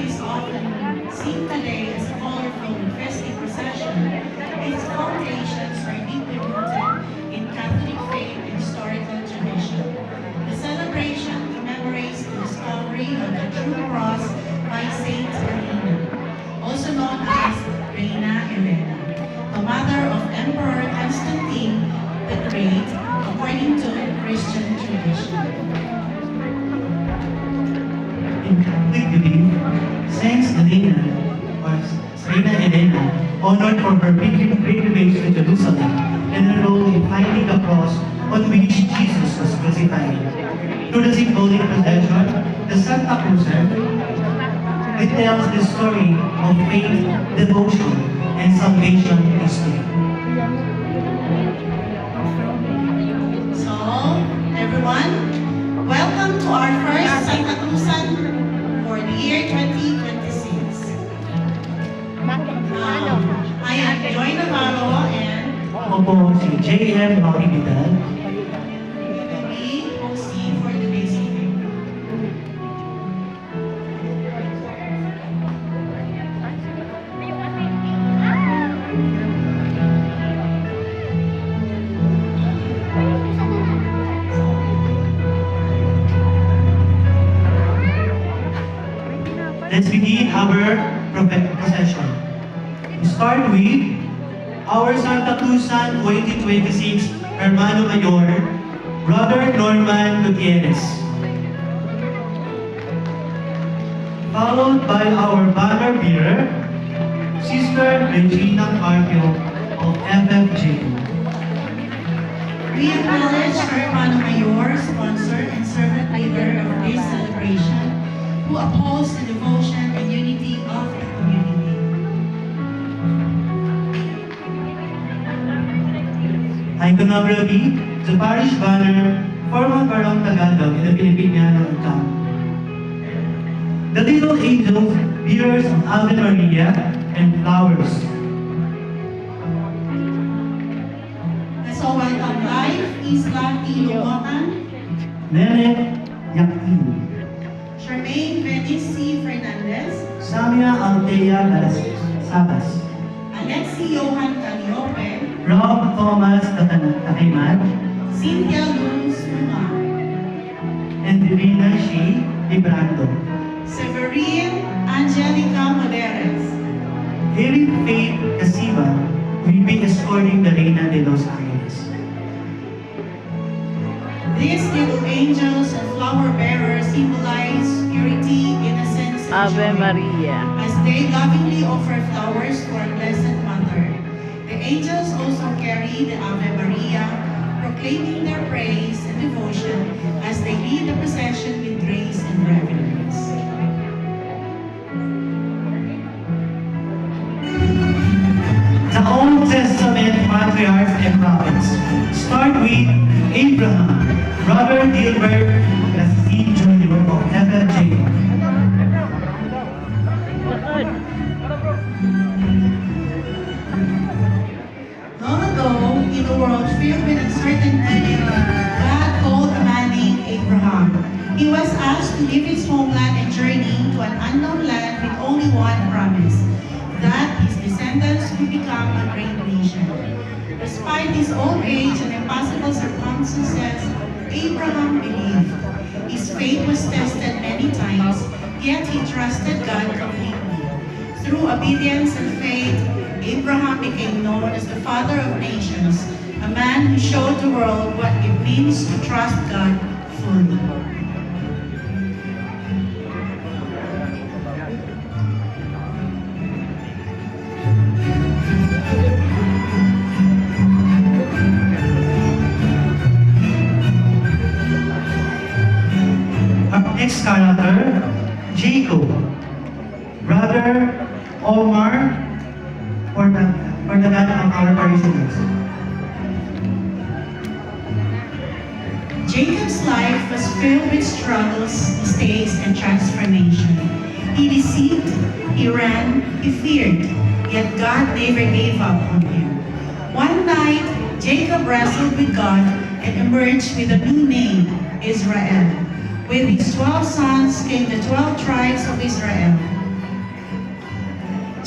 is often seen today as a colorful and festive procession, its foundations are deeply rooted in Catholic faith and historical tradition. The celebration commemorates the discovery of the true cross by Saint Helena, also known as Reina Helena, the mother of Emperor Constantine the Great, according to Christian tradition. In Catholic belief, Saint Helena, or Reina Helena, honored for her pilgrimage to Jerusalem and her role in finding the cross on which Jesus was crucified. Through the symbolic procession, the Santa Cruz retells the story of faith, devotion, and salvation history. So, everyone, welcome to our first Santa Cruzan for the year 2026. I am Joy Navarro and Ako po si J.M. Rocky Vidal. we hosting for today's event. Let's begin our procession. We start with our Santa Cruzan 2026 Hermano Mayor, Brother Norman Gutierrez. Followed by our banner bearer, Sister Regina Carpio of FFJ. We acknowledge our Hermano Mayor, sponsor, and servant leader of this celebration, who upholds the devotion and unity of the community. Iconography, the parish banner, formal Barong Tagalog in the Filipiniano account. The little angels, bearers of Ave Maria, and flowers. Let's all welcome Life Isla Ilocan, Nene Yakin, Charmaine Venice Fernandez, Samia Altea Sabas, Alexi Johan Caliope, Rob Thomas Takiman, Cynthia Luz Luma, and Divina Shi Librando. Severine Angelica Moderes, Eric Faith Casiba will be escorting the Reina de los Angeles. these little angels and flower bearers symbolize purity, innocence, and Ave joy. Maria. As they lovingly offer flowers to our Blessed Mother, the angels also carry the Ave Maria, proclaiming their praise and devotion as they lead the procession with grace and reverence. The Old Testament patriarchs and prophets start with Abraham, Brother Gilbert Castillo Jr. of FFJ. Long ago, in a world filled with uncertainty, God called a man named Abraham. He was asked to leave his homeland and journey to an unknown land with only one promise, that his descendants would become a great nation. Despite his old age and impossible circumstances, Abraham believed. His faith was tested many times, yet he trusted God completely. Through obedience and faith, Abraham became known as the father of nations, a man who showed the world what it means to trust God fully. Our next character, Jacob, Brother Omar, for the God of our parishioners. Jacob's life was filled with struggles, mistakes, and transformation. He deceived, he ran, he feared, yet God never gave up on him. One night, Jacob wrestled with God and emerged with a new name, Israel. With his 12 sons came the 12 tribes of Israel.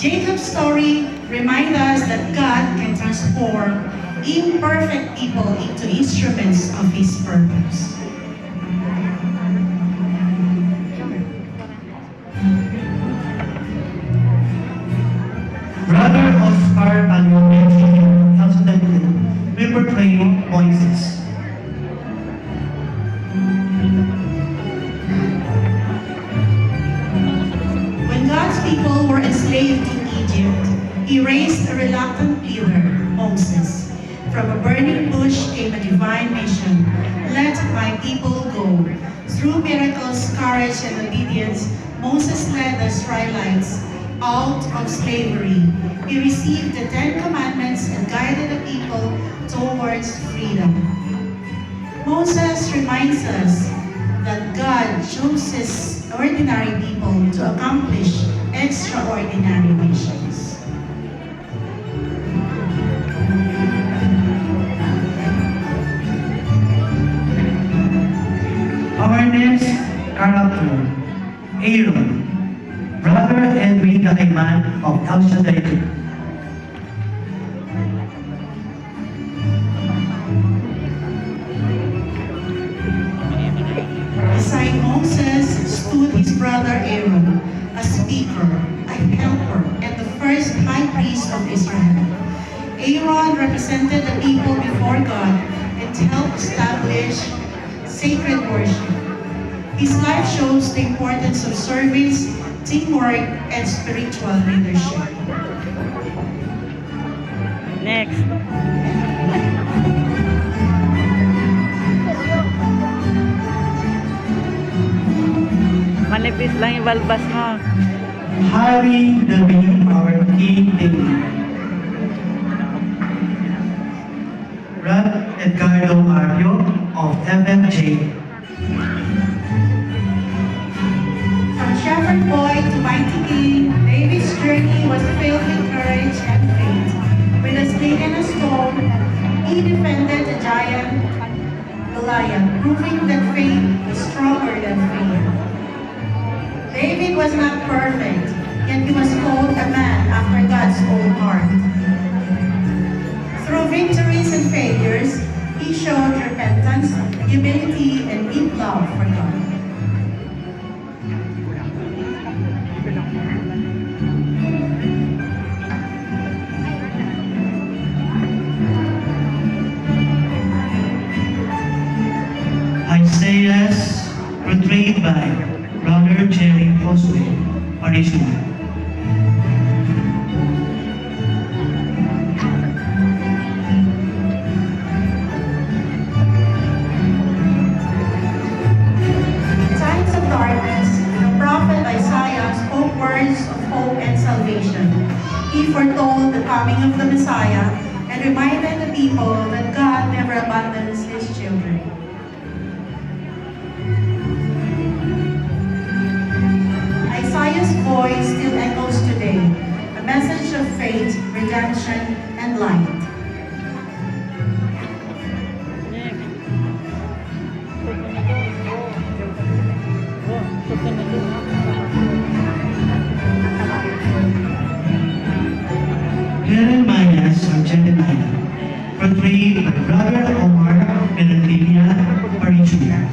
Jacob's story reminds us that God can transform imperfect people into instruments of His purpose. Brother Oscar Palomé Calcedonian will portray Moises. When God's people were enslaved in Egypt, He raised a reluctant leader, Moses. From a burning bush came a divine mission: let my people go. Through miracles, courage, and obedience, Moses led the Israelites out of slavery. He received the Ten Commandments and guided the people towards freedom. Moses reminds us that God chooses ordinary people to accomplish extraordinary missions. Our next character, Aaron, brother Edwin Kakaiman of El Shaddai. Beside Moses stood his brother Aaron, a speaker, a helper, and the first high priest of Israel. Aaron represented the people before God and helped establish sacred worship. His life shows the importance of service, teamwork, and spiritual leadership. Next. Manipis lang yung balbas mo. Harry David, our King David. Brad Edgardo Mario of FFJ. From shepherd boy to mighty king, David's journey was filled with courage and faith. With a sling and a stone, he defended the giant Goliath, proving that faith is stronger than fear. David was not perfect, yet he was called a man after God's own heart. Through victories and failures, he showed repentance, humility, and deep love for God. Isaiah's portrayed by Brother Jerry Josue, original. In times of darkness, the prophet Isaiah spoke words of hope and salvation. He foretold the coming of the Messiah and reminded the people that God never abandons His children. Isaiah's voice still echoes today, a message of faith, redemption, and light. Jeremiah or Jeremiah, portrayed by Brother Omar Benedictia original.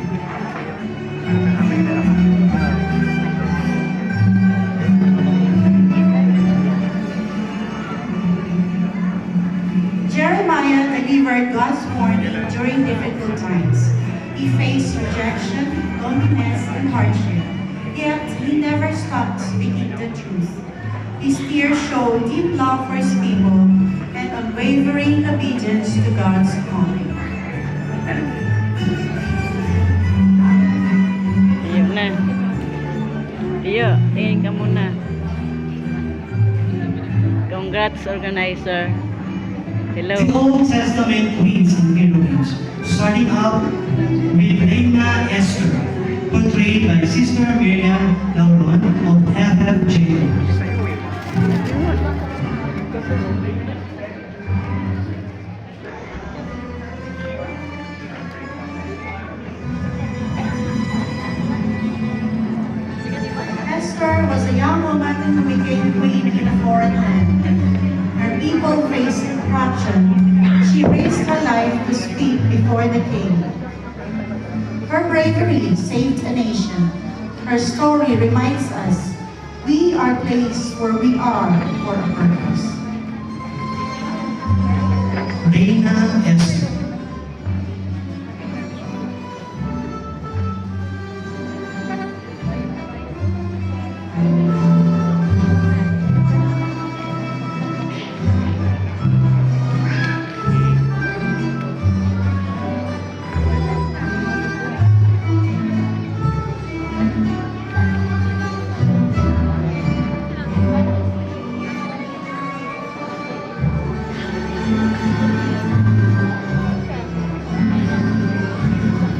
Jeremiah delivered God's warning during difficult times. He faced rejection, loneliness, and hardship, yet he never stopped speaking the truth. His tears showed deep love for his people and unwavering obedience to God's calling. Tiyo na. Tiyo, tingin ka muna. Congrats, organizer. Hello. The Old Testament queens and heroines, starting out with Reina Esther, portrayed by Sister Miriam Lauron of FFJ. Esther was a young woman who became queen in a foreign faced corruption, she risked her life to speak before the king. Her bravery saved a nation. Her story reminds us we are placed where we are for a purpose. Reina Esther.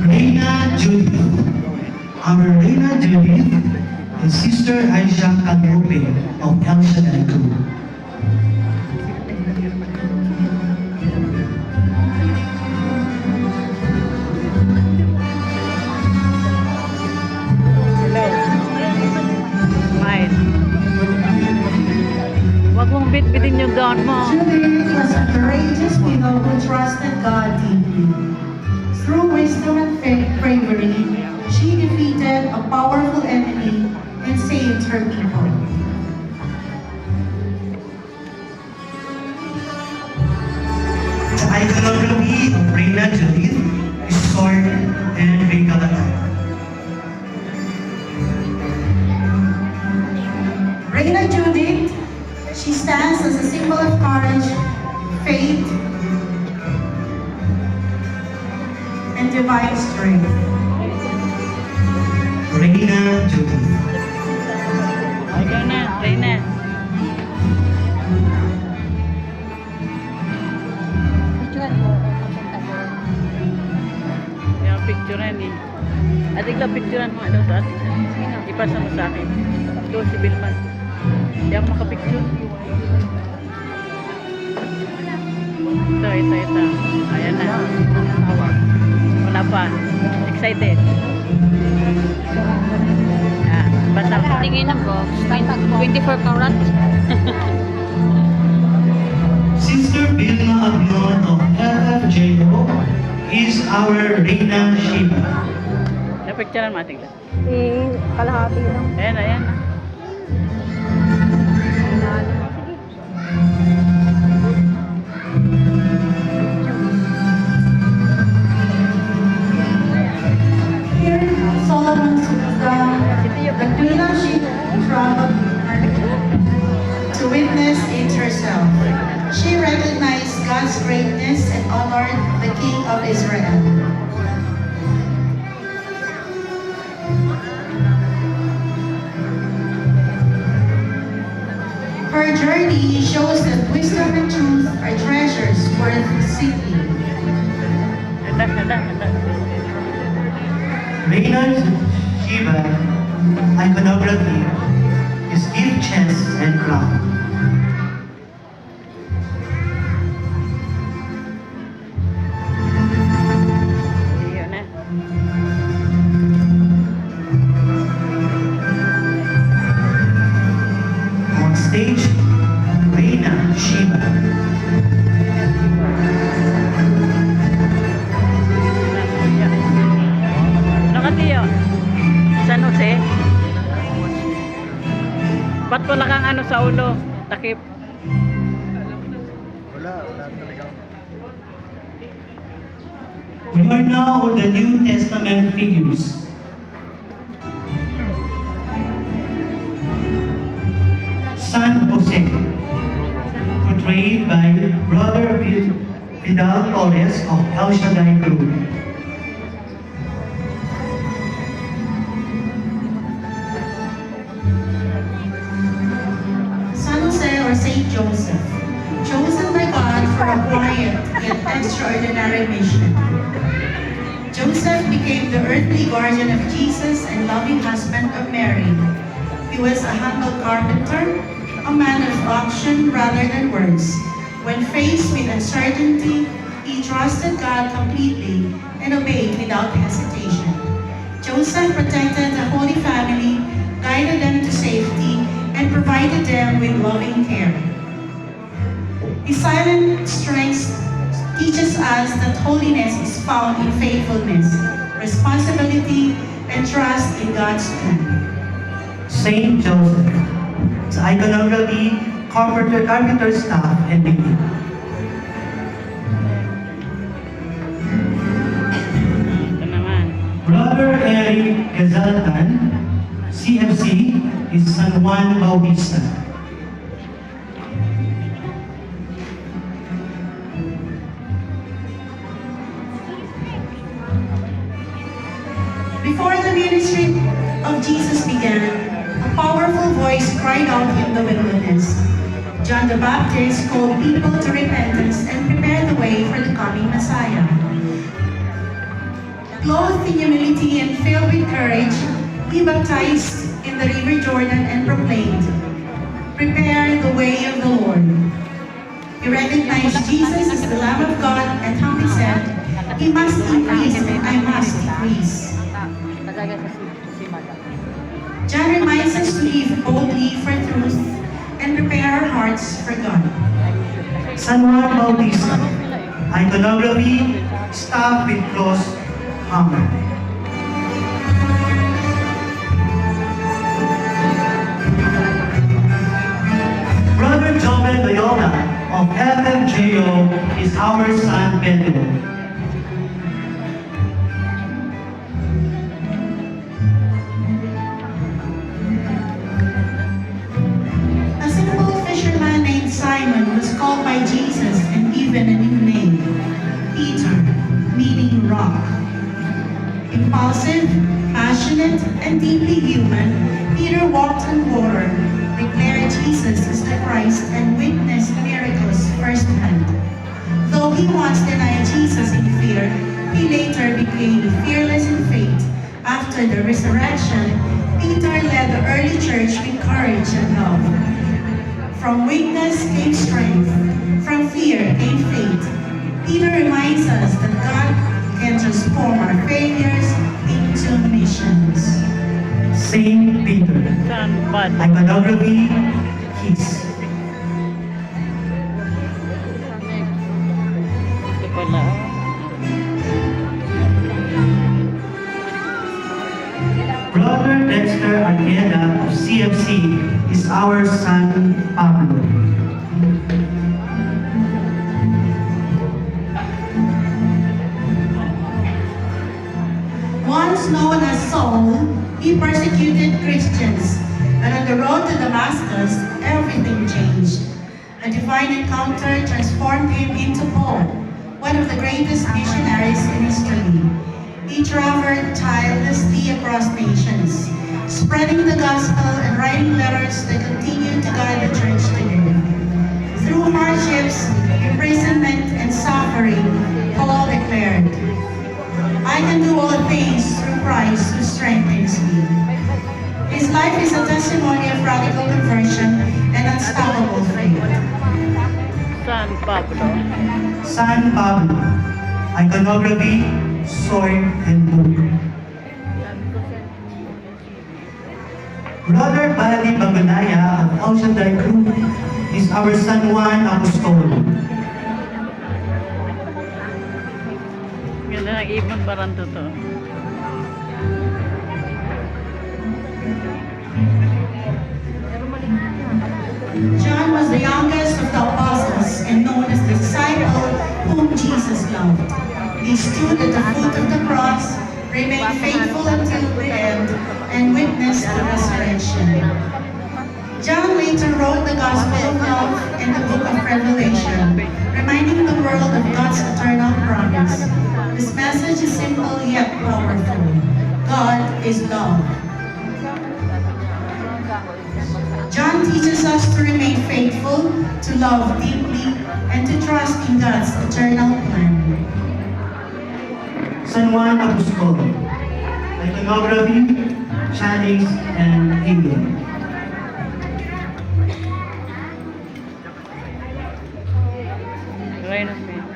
Reina Judith. Our Reina Judith is Sister Aisha Calrope of El Shaddai Group. Hello. Smile. Huwag mong bitbitin yung gown mo. Judith was a courageous widow who trusted God deeply. Through wisdom and bravery, she defeated a powerful enemy and saved her people. The iconography of Reina Judith is sword and regal attire. Reina Judith, she stands as a symbol of courage, faith, and divine strength. Reina Judith. Ikaw na, Reina. Yung picturean eh. Adik lang picturean mo. Ano sa atin? Ipasa mo sa akin. Doon si Bilman. Hindi ako makapicture. Ito. Ayan na. Wala pa. Excited. Basta mo. Tingin ako, 24 karat. Sister Vilma Abion of LFJO is our Reina Shiva. Napicturean mo ating lang. Kalahati lang. Ayan. Here, Solomon the Queen of Sheba traveled to witness it herself. She recognized God's greatness and honored the King of Israel. Her journey shows that wisdom and truth are treasures worth seeking. Handa. Reina Shiva iconography is gift chest and crown. Iyon na. On stage, Reina Shiva. Ano ka, Tiyo? San Jose? Ba't wala kang ano sa ulo? Takip. We are now on the New Testament figures. San Jose, portrayed by Brother Vidal Torres of El Shaddai Group. San Jose or Saint Joseph, chosen by God for a quiet yet extraordinary mission. Joseph became the earthly guardian of Jesus and loving husband of Mary. He was a humble carpenter, a man of action rather than words. When faced with uncertainty, he trusted God completely and obeyed without hesitation. Joseph protected the Holy Family, guided them to safety, and provided them with loving care. His silent strength teaches us that holiness is found in faithfulness, responsibility, and trust in God's plan. Saint Joseph, sa iconography, carpenter staff, and baby. Ito naman. Brother Eric Gazaltan, CFC, is San Juan Bautista. Before the ministry of Jesus began, a powerful voice cried out in the wilderness. John the Baptist called people to repentance and prepared the way for the coming Messiah. Clothed in humility and filled with courage, he baptized in the river Jordan and proclaimed, "Prepare the way of the Lord." He recognized Jesus as the Lamb of God and humbly said, "He must increase and I must decrease." John reminds us to live boldly for truth and prepare our hearts for God. San Juan Bautista, iconography, staff with cross, hammer. Brother Joven Loyola of FFJO is our son Pedro. A simple fisherman named Simon was called by Jesus and given a new name, Peter, meaning rock. Impulsive, passionate, and deeply human, Peter walked on water, declared Jesus as the Christ, and witnessed miracles firsthand. Though he once denied Jesus in fear, he later became fearless in faith. After the resurrection, Peter led the early church with courage and love. From weakness came strength, from fear came faith. Peter reminds us that God can transform our failures into missions. Saint Peter, Saan ba? iconography, keys. Ito pala. Brother Dexter Argueda of CFC is our son Pablo. Once known as Saul, he persecuted Christians, and on the road to Damascus, everything changed. A divine encounter transformed him into Paul, one of the greatest missionaries in history. He traveled tirelessly across nations, spreading the gospel and writing letters that continued to guide the church today. Through hardships, imprisonment, and suffering, Paul declared, "I can do all things through Christ who strengthens me." His life is a testimony of radical conversion and unstoppable faith. San Pablo. San Pablo, iconography, sword, and book. Brother Badi Baganaya of El Shaddai Group is our San Juan Apostol. Ganda ng ibon baranto to. John was the youngest of the apostles and known as the disciple whom Jesus loved. He stood at the foot of the cross, remained faithful until the end, and witnessed the resurrection. John later wrote the Gospel of Love and the Book of Revelation, reminding the world of God's eternal promise. This message is simple yet powerful. God is love. John teaches us to remain faithful, to love deeply, and to trust in God's eternal plan. San Juan Apostol, iconography, chalice, and eagle. Rhino Smith.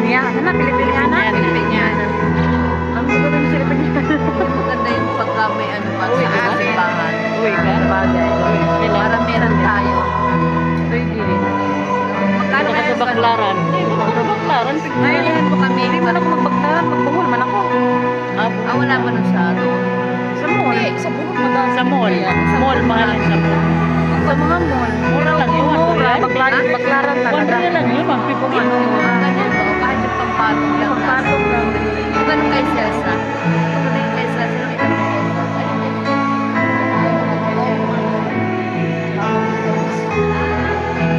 Pilipiniana. Pilipiniana. Ang gusto ko sa Pilipinas. Maganda yung pagka may ano pa Uwi sa ka ba? ating bahay. Uwi ka? Bagay. Para meron tayo. Pwede rin. Magkano Baka kaya sa baklaran. Hindi, baka sa baklaran. Ngayon po kami. Hindi man ako magbaklaran. Magbungol man ako. Wala pa nun sa ano. Sa mall. Hindi, sa buong Sa mall. Sa mall, mahal yan sa mall. Sa mga mall. Mura lang yun. Mura. Baklaran talaga. 1 lang yun. Mga 50. Ano, ganyan po. Kahit yung pampatong lang. Pagpatong lang. Kung ganun kay Celsa. Kung ganun kay Celsa. May ganun kay Celsa.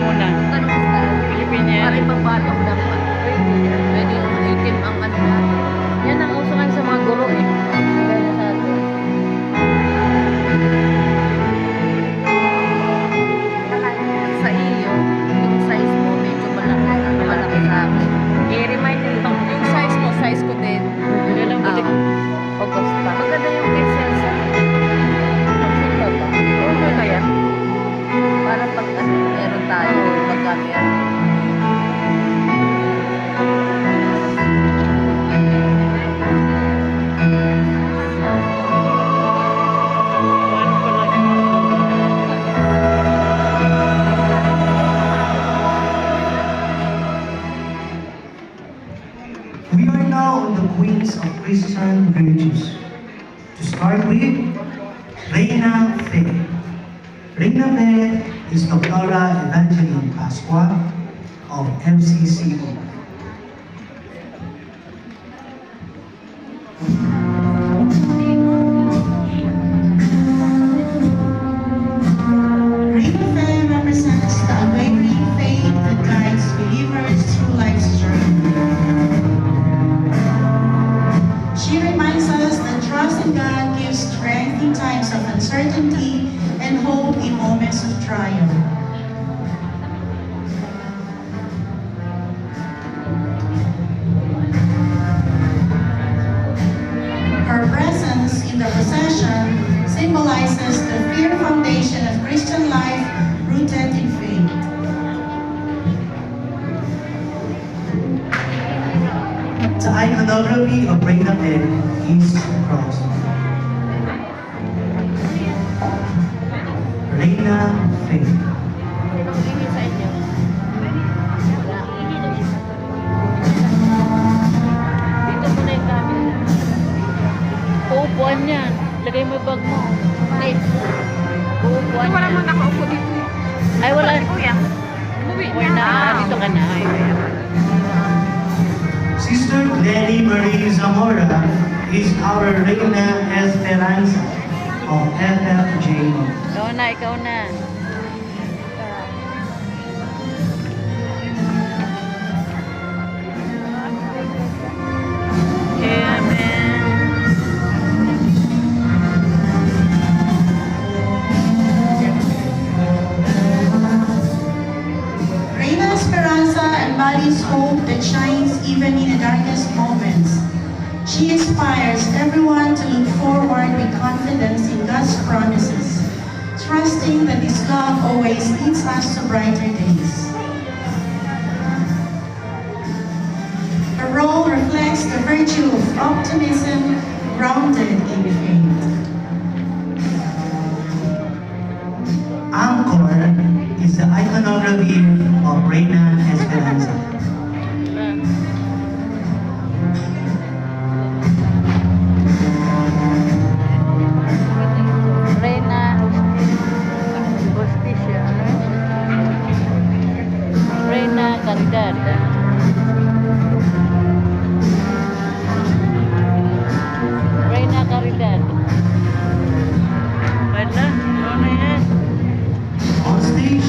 Muna. Ganun kay Celsa. Pilipinas. Para ipapatong lang pa. Pwede yung itim ang ano na. Yan ang uso ngayon sa mga guro eh. Kaya sa atin. Sa iyo, yung size mo medyo malaki sa akin. I-remind nyo lang. Yung size mo, size ko din. Yan ang butik. Augusta. Maganda yung kay Celsa. Sila ba? Okay kaya? Para pag ano, meron tayo, pagka meron. Ano pala yun? We are now on the Queens of Christian Virtues. To start with, Reina Fe. Reina Fe is Doctora Evangeline Pasqua of MCCO. Reina Fe represents the unwavering faith that guides believers through life's journey. She reminds us that trust in God gives strength in times of uncertainty and hope in moments of trial. Her presence in the procession symbolizes the firm foundation of Christian life rooted in faith. The iconography of Reina Fe is the cross. Reina Fe. Sinong ingin sa inyo? Dito muna yung camera. Uupuan yan. Lagay mo yung bag mo. Wait. Uupuan Wala yan. mo nakaupo dito. Ay, wala. Kuya. Umuwi Uy na. Dito ka na. Ay, Sister Lenny Marie Zamora is our Reina Esperanza of FFJO. ikaw na, ikaw na. Amen. Reina Esperanza embodies hope that shines even in the darkest moments. She inspires everyone to look forward with confidence in God's promises, trusting that His love always leads us to brighter days. Her role reflects the virtue of optimism grounded in faith. Angkor is the iconography of Reina Esperanza. Reina Justicia. Reina Caridad. Reina Caridad. Wala, ano yan? On stage,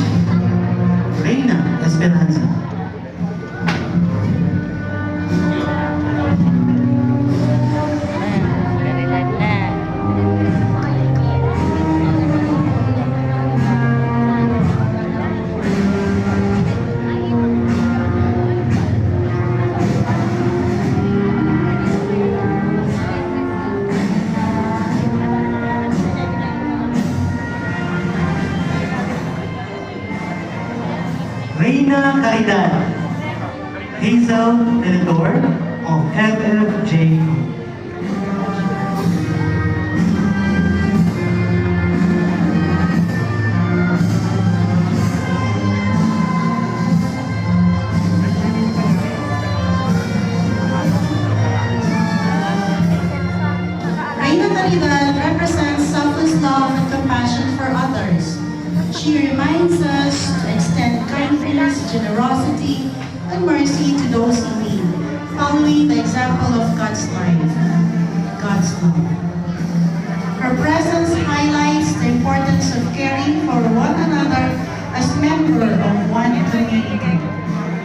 Reina Esperanza. Caridad na. Reina Caridad. Hazel Tenedor of FFJ. Reina Caridad represents selfless love and compassion for others. She reminds us to extend kindness, generosity, and mercy to those in need, following the example of God's life, God's love. Her presence highlights the importance of caring for one another as member of one community.